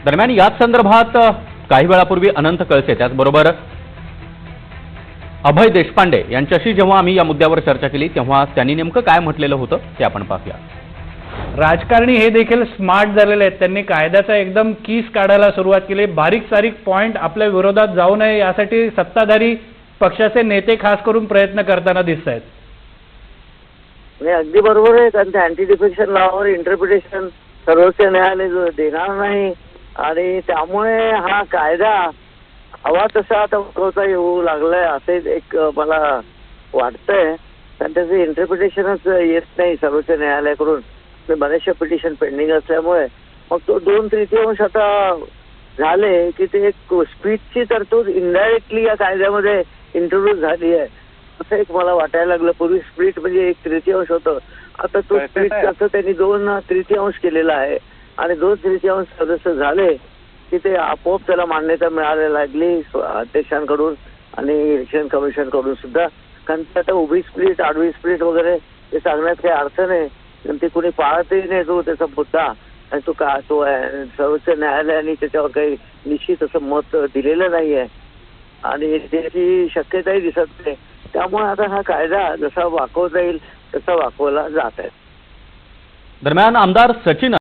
दरम्यान याच संदर्भात काही वेळापूर्वी अनंत कळसे त्याचबरोबर अभय देशपांडे यांच्याशी जेव्हा आम्ही या मुद्द्यावर चर्चा केली तेव्हा त्यांनी नेमकं काय म्हटलेलं होतं ते आपण पाहूया। राजकारणी हे देखील स्मार्ट झालेले आहेत। त्यांनी कायद्याचा एकदम कीस काढायला सुरुवात केली। बारीक सारीक पॉइंट आपल्या विरोधात जाऊ नये यासाठी सत्ताधारी पक्षाचे नेते खास करून प्रयत्न करताना दिसत आहेत। अगदी बरोबर आहे, कारण त्या अँटी डिफेक्शन लॉवर इंटरप्रिटेशन सर्वोच्च न्यायालय देणार नाही आणि त्यामुळे हा कायदा हवा तसा आता उठवता येऊ लागलाय असे एक मला वाटतंय। कारण त्याचं इंटरप्रिटेशनच येत नाही सर्वोच्च न्यायालयाकडून। बऱ्याचशा पिटिशन पेंडिंग असल्यामुळे मग तो 2/3 आता झाले की ते एक स्पीचची तरतूद इनडायरेक्टली या कायद्यामध्ये इंट्रोड्यूस झाली आहे असं एक मला वाटायला लागलं। पूर्वी स्प्लिट म्हणजे 1/3 होतं, आता तो स्प्लिट असं त्यांनी 2/3 केलेला आहे आणि 2/3 सदस्य झाले की ते आपोआप त्याला मान्यता मिळायला लागली अध्यक्षांकडून आणि इलेक्शन कमिशन कडून सुद्धा। कारण आता उभी स्प्लिट आडवी स्प्लिट वगैरे हे सांगण्यात काही अर्थ नाही, ते कोणी पाळतही नाही तो त्याचा मुद्दा आणि तो सर्वोच्च न्यायालयाने त्याच्यावर काही निश्चित असं मत दिलेलं नाही आहे आणि त्याची शक्यताही दिसत नाही। त्यामुळे आता हा कायदा जसा वाकवता येईल तसा वाकवला जात आहे। दरम्यान आमदार सचिन